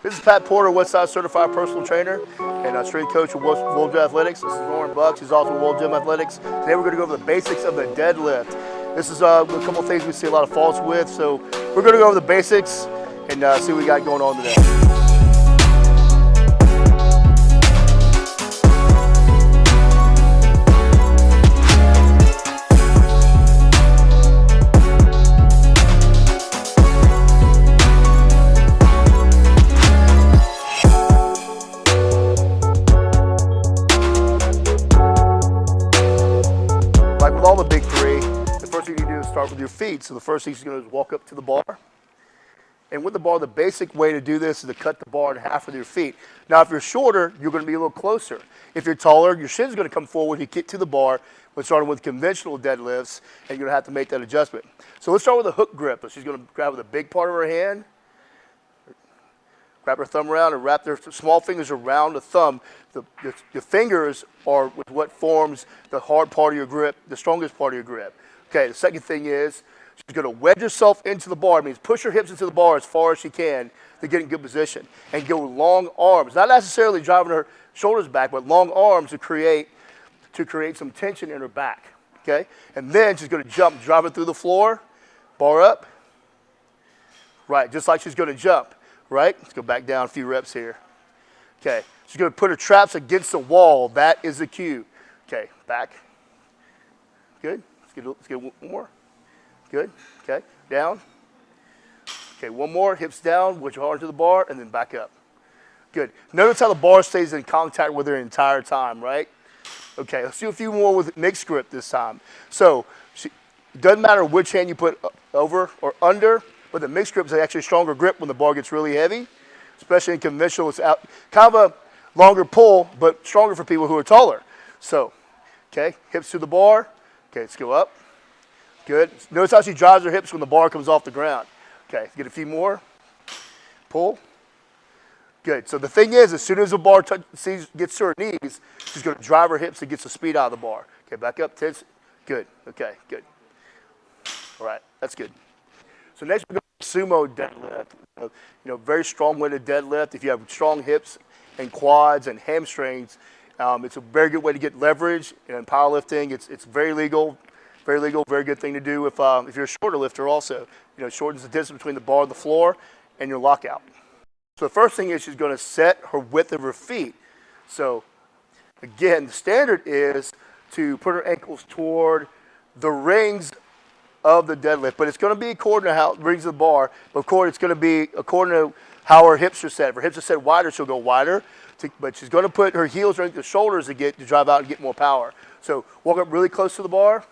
This is Pat Porter, Westside Certified Personal Trainer and strength coach with World Gym Athletics. This is Lauren Bucks, who's also World Gym Athletics. Today we're going to go over the basics of the deadlift. This is a couple of things we see a lot of faults with, so we're going to go over the basics and see what we got going on today. Like with all the big three, the first thing you do is start with your feet. So the first thing you're going to do is walk up to the bar. And with the bar, the basic way to do this is to cut the bar in half with your feet. Now, if you're shorter, you're going to be a little closer. If you're taller, your shin's going to come forward. You get to the bar when starting with conventional deadlifts, and you're going to have to make that adjustment. So let's start with a hook grip. So she's going to grab with a big part of her hand, wrap her thumb around, and wrap their small fingers around the thumb. The fingers are what forms the hard part of your grip, the strongest part of your grip. Okay, the second thing is she's going to wedge herself into the bar. It means push her hips into the bar as far as she can to get in good position. And go long arms, not necessarily driving her shoulders back, but long arms to create some tension in her back. Okay, and then she's going to jump, drive it through the floor, bar up. Right, just like she's going to jump. Right, let's go back down a few reps here. Okay, she's going to put her traps against the wall. That is the cue. Okay, back. Good. Let's get one more. Good. Okay, down. Okay, one more. Hips down, wedge your hard into the bar, and then back up. Good. Notice how the bar stays in contact with her the entire time, right? Okay, let's do a few more with mixed grip this time. So, it doesn't matter which hand you put over or under, but the mixed grip is actually a stronger grip when the bar gets really heavy, especially in conventional. It's out, kind of a longer pull, but stronger for people who are taller. So, okay, hips to the bar. Okay, let's go up. Good. Notice how she drives her hips when the bar comes off the ground. Okay, get a few more. Pull. Good. So the thing is, as soon as the bar gets to her knees, she's going to drive her hips and get the speed out of the bar. Okay, back up, tense. Good. Okay, good. All right, that's good. So next we're going to sumo deadlift. Very strong way to deadlift. If you have strong hips and quads and hamstrings, it's a very good way to get leverage. And in powerlifting, it's very legal, very good thing to do if you're a shorter lifter also. Shortens the distance between the bar and the floor and your lockout. So the first thing is she's going to set her width of her feet. So again, the standard is to put her ankles toward the rings of the deadlift, but it's going to be according to how it rings the bar. But of course, it's going to be according to how her hips are set. If her hips are set wider, she'll go wider. But she's going to put her heels underneath the shoulders to drive out and get more power. So walk up really close to the bar.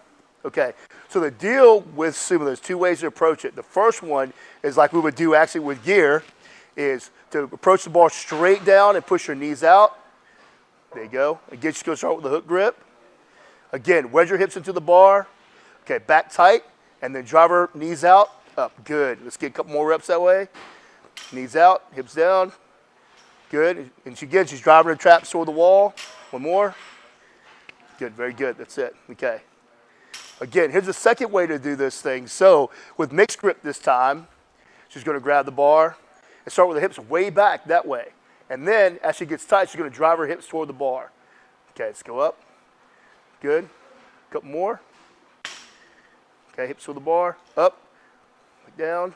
Okay. So the deal with sumo, there's two ways to approach it. The first one is like we would do actually with gear, is to approach the bar straight down and push your knees out. There you go. Again, she's going to start with the hook grip. Again, wedge your hips into the bar. Okay, back tight. And then drive her knees out, up. Good. Let's get a couple more reps that way. Knees out, hips down. Good. And she's driving her traps toward the wall. One more. Good, very good. That's it. Okay. Again, here's the second way to do this thing. So with mixed grip this time, she's going to grab the bar and start with the hips way back that way. And then as she gets tight, she's going to drive her hips toward the bar. Okay, let's go up. Good. A couple more. Okay, hips to the bar, up, down.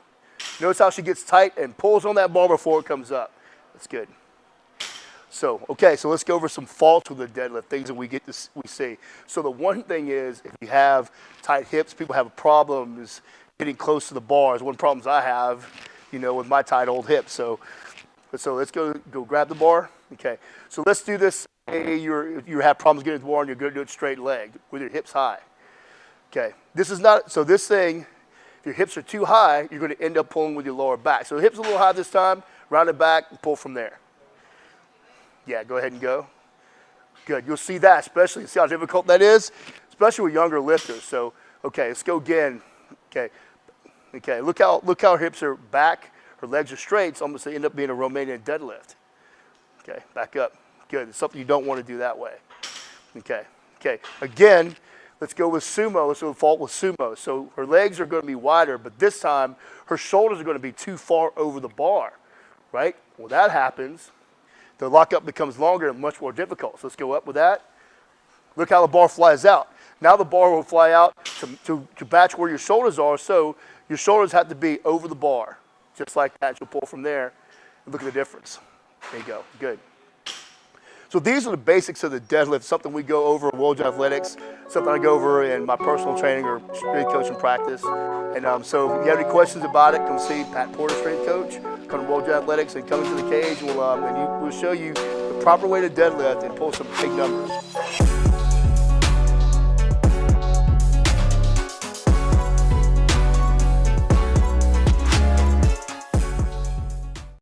Notice how she gets tight and pulls on that bar before it comes up. That's good. So, okay, so let's go over some faults with the deadlift, things that we see. So the one thing is, if you have tight hips, people have problems getting close to the bars. One of the problems I have, with my tight old hips. So let's go grab the bar. Okay, so let's do this. Hey, you have problems getting to the bar and you're going to do it straight leg with your hips high. Okay, this is not, so this thing, if your hips are too high, you're going to end up pulling with your lower back. So the hips a little high this time, round it back, and pull from there. Yeah, go ahead and go. Good, you'll see that, especially, see how difficult that is? Especially with younger lifters. So, okay, let's go again. Okay, look how her hips are back, her legs are straight, it's almost end up being a Romanian deadlift. Okay, back up. Good, it's something you don't want to do that way. Okay, again, let's go with sumo. Let's go with fault with sumo. So her legs are going to be wider, but this time her shoulders are going to be too far over the bar, right? When that happens, the lockup becomes longer and much more difficult. So let's go up with that. Look how the bar flies out. Now the bar will fly out to match where your shoulders are, so your shoulders have to be over the bar, just like that. You'll pull from there, and look at the difference. There you go, good. So these are the basics of the deadlift, something we go over in World Athletics, something I go over in my personal training or strength coaching practice. And so if you have any questions about it, come see Pat Porter, strength coach, come to World Athletics and come into the cage, and we'll show you the proper way to deadlift and pull some big numbers.